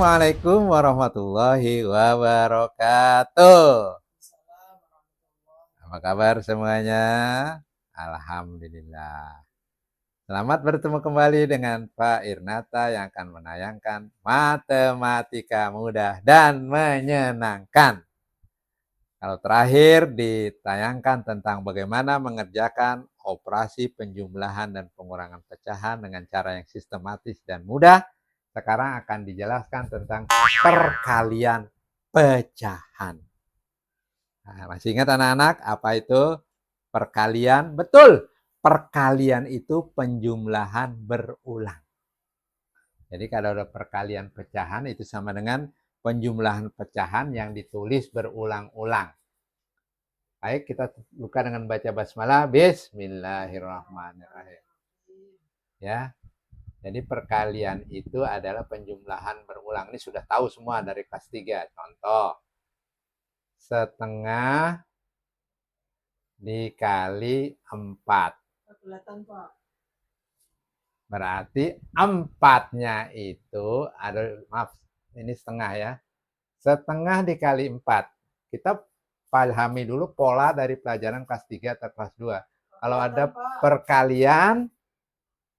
Assalamualaikum warahmatullahi wabarakatuh. Apa kabar semuanya? Alhamdulillah. Selamat bertemu kembali dengan Pak Irnata yang akan menayangkan matematika mudah dan menyenangkan. Kalau terakhir ditayangkan tentang bagaimana mengerjakan operasi penjumlahan dan pengurangan pecahan dengan cara yang sistematis dan mudah. Sekarang akan dijelaskan tentang perkalian pecahan. Nah, masih ingat anak-anak apa itu perkalian? Betul, perkalian itu penjumlahan berulang. Jadi kalau ada perkalian pecahan itu sama dengan penjumlahan pecahan yang ditulis berulang-ulang. Baik, kita buka dengan baca basmalah. Bismillahirrahmanirrahim. Ya. Jadi perkalian itu adalah penjumlahan berulang. Ini sudah tahu semua dari kelas 3. Contoh. Setengah dikali 4. Berarti 4-nya itu ada, maaf, ini setengah ya. Setengah dikali 4. Kita pahami dulu pola dari pelajaran kelas 3 atau kelas 2. Kalau ada perkalian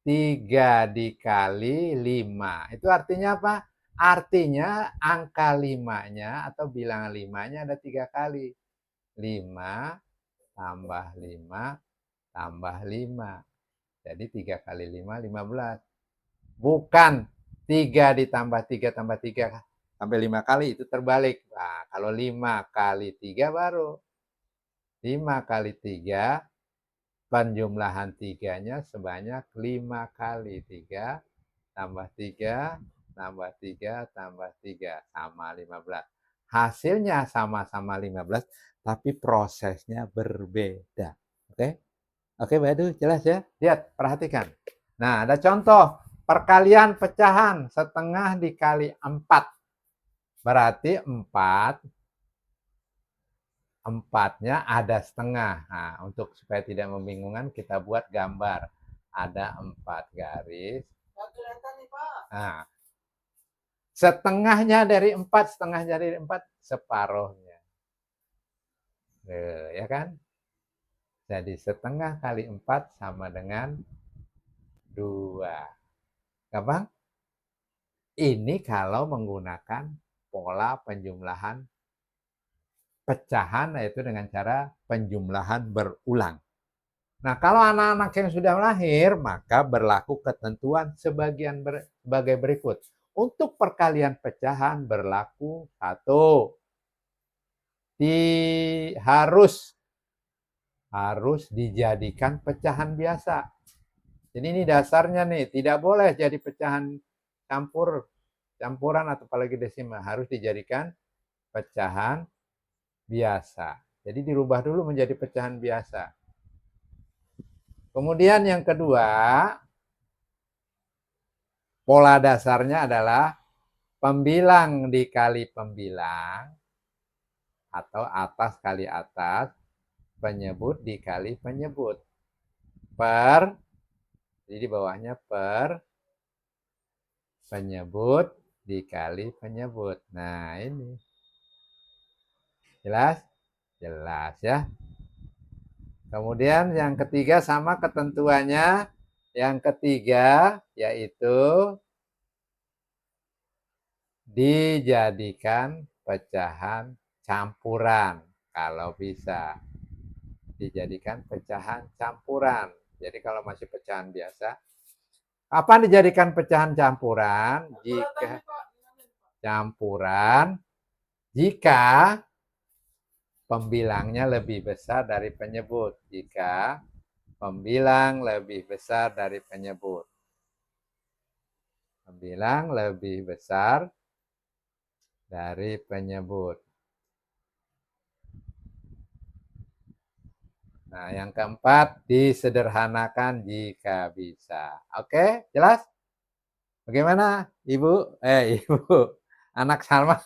3 dikali 5. Itu artinya apa? Artinya angka 5-nya atau bilangan 5-nya ada 3 kali. 5 tambah 5 tambah 5. Jadi 3 kali 5, 15. Bukan 3 ditambah 3 tambah 3 sampai 5 kali, itu terbalik. Nah, kalau 5 kali 3 baru. 5 kali 3, penjumlahan 3-nya sebanyak 5 kali 3, tambah 3, tambah 3, tambah 3, sama 15. Hasilnya sama-sama 15, tapi prosesnya berbeda. Oke? Oke, Mbak Edu, jelas ya? Lihat, perhatikan. Nah, ada contoh. Perkalian pecahan setengah dikali 4. Berarti 4-nya ada setengah. Nah, untuk supaya tidak membingungkan, kita buat gambar. Ada 4 garis. Nah, setengahnya dari 4, setengahnya dari 4, separuhnya. Ya kan? Jadi setengah kali 4 sama dengan 2. Gampang? Ini kalau menggunakan pola penjumlahan pecahan, yaitu dengan cara penjumlahan berulang. Nah, kalau anak-anak yang sudah lahir, maka berlaku ketentuan sebagai berikut. Untuk perkalian pecahan berlaku 1. Harus dijadikan pecahan biasa. Jadi ini dasarnya nih, tidak boleh jadi pecahan campuran atau apalagi desimal, harus dijadikan pecahan biasa. Jadi dirubah dulu menjadi pecahan biasa. Kemudian yang kedua, pola dasarnya adalah pembilang dikali pembilang atau atas kali atas, penyebut dikali penyebut. Jadi bawahnya penyebut dikali penyebut. Nah, ini. Jelas? Jelas ya. Kemudian yang ketiga sama ketentuannya. Yang ketiga yaitu dijadikan pecahan campuran. Kalau bisa dijadikan pecahan campuran. Jadi kalau masih pecahan biasa, kapan dijadikan pecahan campuran? Jika pembilangnya lebih besar dari penyebut. Jika pembilang lebih besar dari penyebut. Pembilang lebih besar dari penyebut. Nah, yang keempat, disederhanakan jika bisa. Oke, jelas? Bagaimana, Ibu? Ibu, anak Salma.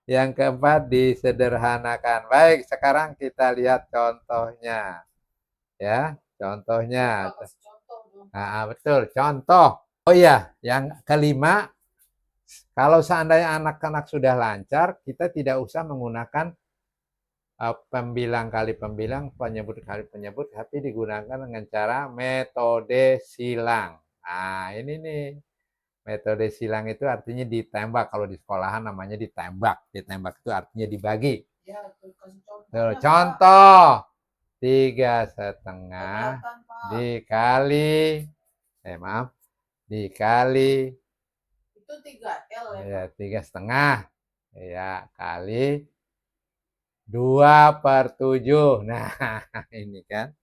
Yang keempat, disederhanakan. Baik, sekarang kita lihat contohnya. Ya, contohnya. Nah, betul, contoh. Oh iya, yang kelima, Kalau seandainya anak-anak sudah lancar, kita tidak usah menggunakan pembilang kali pembilang, penyebut kali penyebut, tapi digunakan dengan cara metode silang. Nah, ini nih. Metode silang itu artinya ditembak. Kalau di sekolahan namanya ditembak. Ditembak itu artinya dibagi. Ya, contoh 3,5 dikali maaf, dikali itu 3L ya, 3,5 ya, kali 2/7. Nah, ini kan.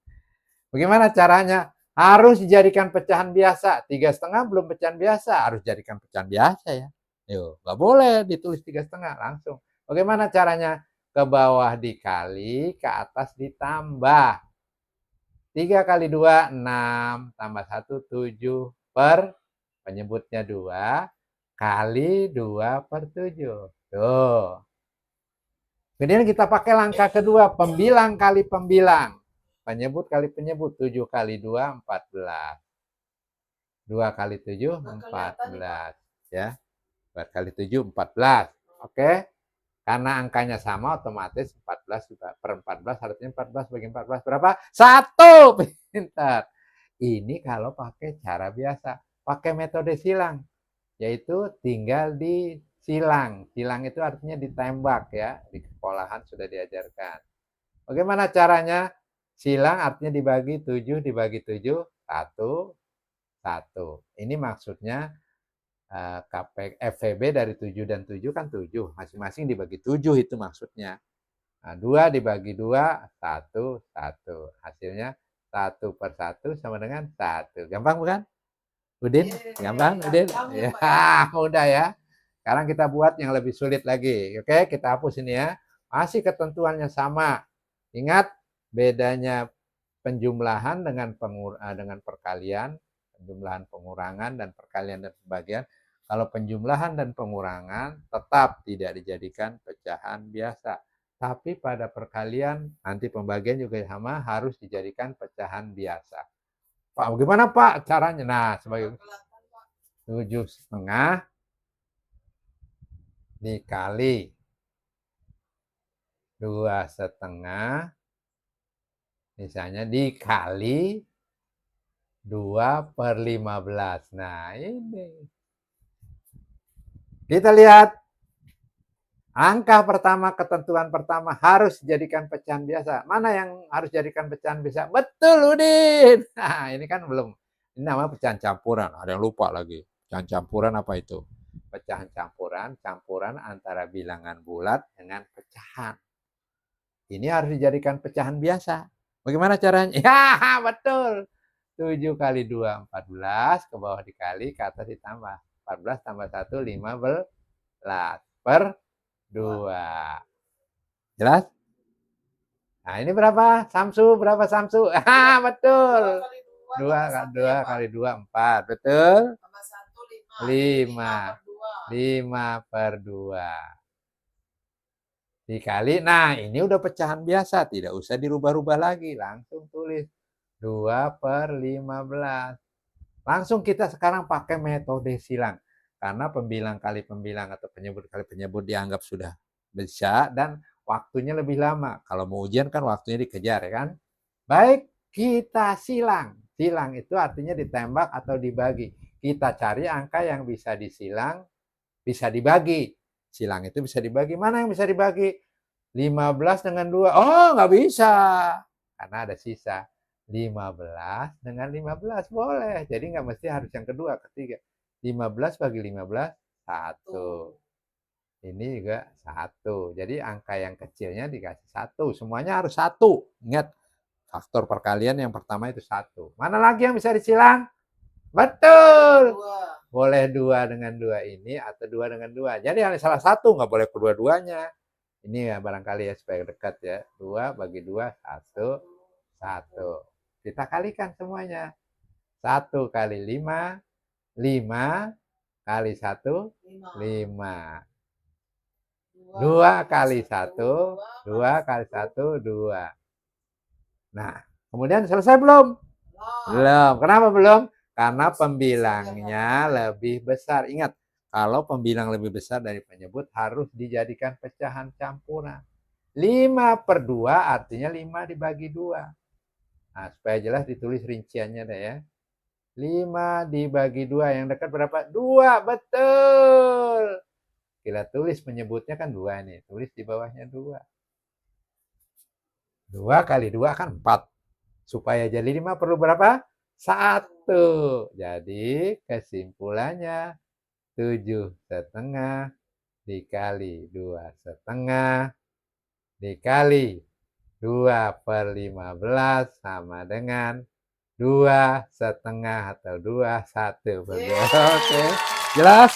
Bagaimana caranya? Harus dijadikan pecahan biasa. 3,5 belum pecahan biasa, harus jadikan pecahan biasa ya. Yuk, nggak boleh ditulis 3,5 langsung. Bagaimana caranya? Ke bawah dikali, ke atas ditambah. 3 kali 2, 6. Tambah 1, 7. Per, penyebutnya 2. Kali 2/7. Tuh. Kemudian kita pakai langkah kedua, pembilang kali pembilang. Penyebut kali penyebut, 7 kali 2, 14. 2 kali 7, 14. Ya. 4 kali 7, 14. Oke. Karena angkanya sama, otomatis 14 juga per 14, artinya 14 bagi 14 berapa? 1. Pintar. Ini kalau pakai cara biasa. Pakai metode silang. Yaitu tinggal disilang. Silang itu artinya ditembak ya. Di sekolahan sudah diajarkan. Bagaimana caranya? Silang artinya dibagi 7, dibagi 7, 1, 1. Ini maksudnya FVB dari 7 dan 7 kan 7. Masing-masing dibagi 7 itu maksudnya. Nah, 2 dibagi 2, 1, 1. Hasilnya 1/1 sama dengan 1. Gampang bukan? Udin? Gampang, Udin? Ya, mudah ya. Sekarang kita buat yang lebih sulit lagi. Oke, kita hapus ini ya. Masih ketentuannya sama. Ingat, bedanya penjumlahan dengan perkalian, penjumlahan pengurangan dan perkalian dan pembagian. Kalau penjumlahan dan pengurangan tetap tidak dijadikan pecahan biasa. Tapi pada perkalian, nanti pembagian juga sama, harus dijadikan pecahan biasa. Pak, bagaimana Pak caranya? Nah, sebagai 7,5 dikali 2,5, misalnya dikali 2/15. Nah, ini. Kita lihat. Angka pertama, ketentuan pertama harus dijadikan pecahan biasa. Mana yang harus dijadikan pecahan biasa? Betul, Udin. Nah, ini kan belum. Ini namanya pecahan campuran. Ada yang lupa lagi. Pecahan campuran apa itu? Pecahan campuran antara bilangan bulat dengan pecahan. Ini harus dijadikan pecahan biasa. Bagaimana caranya? Ya, betul. 7 kali 2, 14. Ke bawah dikali, ke atas ditambah. 14 tambah 1, 15. Per 2. Jelas? Nah, ini berapa? Samsu, berapa Samsu? Betul. 2 kali 2, 4. Betul? 5. 5/2. Dikali, nah ini udah pecahan biasa, tidak usah dirubah-rubah lagi, langsung tulis 2/15. Langsung kita sekarang pakai metode silang, karena pembilang kali pembilang atau penyebut kali penyebut dianggap sudah bisa dan waktunya lebih lama. Kalau mau ujian kan waktunya dikejar ya kan. Baik, kita silang. Silang itu artinya ditembak atau dibagi. Kita cari angka yang bisa disilang, bisa dibagi. Silang itu bisa dibagi. Mana yang bisa dibagi? 15 dengan 2. Oh, nggak bisa. Karena ada sisa. 15 dengan 15 boleh. Jadi nggak mesti harus yang kedua, ketiga. 15 bagi 15, 1. Ini juga 1. Jadi angka yang kecilnya dikasih 1. Semuanya harus 1. Ingat, faktor perkalian yang pertama itu 1. Mana lagi yang bisa disilang? Betul. Boleh 2 dengan 2 ini atau 2 dengan 2. Jadi hanya salah satu, nggak boleh kedua-duanya. Ini ya barangkali ya supaya dekat ya. 2 bagi 2, 1, 1. Kita kalikan semuanya. 1 kali 5, 5 kali 1, 5. 2 kali 1, 2 kali 1, 2. Nah, kemudian selesai belum? Belum. Kenapa belum? Karena pembilangnya lebih besar. Ingat, Kalau pembilang lebih besar dari penyebut harus dijadikan pecahan campuran. 5/2 artinya 5 dibagi 2. Nah, supaya jelas ditulis rinciannya deh ya. 5 dibagi 2, yang dekat berapa? 2, betul. Kita tulis penyebutnya kan 2 nih, tulis di bawahnya 2. 2 kali 2 kan 4. Supaya jadi 5 perlu berapa? 1. Jadi kesimpulannya 7,5 dikali 2,5 dikali 2/15 sama dengan 2,5 atau 2/1. Oke, jelas?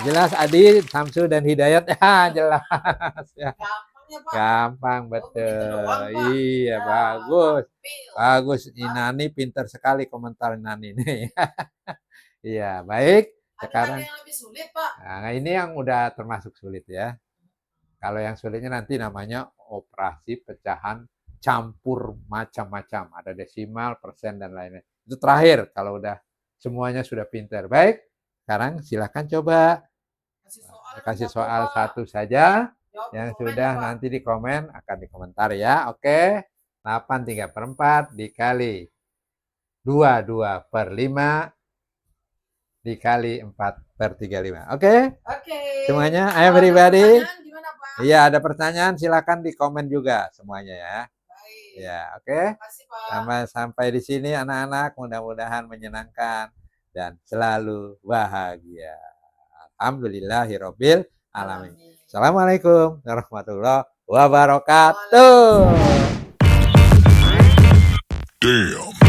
Jelas Adi, Samsul dan Hidayat ya, jelas ya. Gampang, betul. Iya, bagus. Bagus, Inani pintar sekali komentar Inani nih. Iya, baik. Sekarang yang lebih sulit, Pak. Nah, ini yang udah termasuk sulit ya. Kalau yang sulitnya nanti namanya operasi pecahan campur macam-macam. Ada desimal, persen, dan lain-lain. Itu terakhir kalau udah semuanya sudah pintar. Baik, sekarang silakan coba. Kasih soal satu saja. Yang sudah nanti di komen akan dikomentar ya. Oke. 8 3/4 dikali 2/5 dikali 4/35. Oke? Oke. Semuanya, ayo everybody. Iya, ada pertanyaan silakan di komen juga semuanya ya. Baik. Ya, oke. Sampai di sini anak-anak, mudah-mudahan menyenangkan dan selalu bahagia. Alhamdulillahirabbil alamin. Assalamualaikum warahmatullahi wabarakatuh. Damn.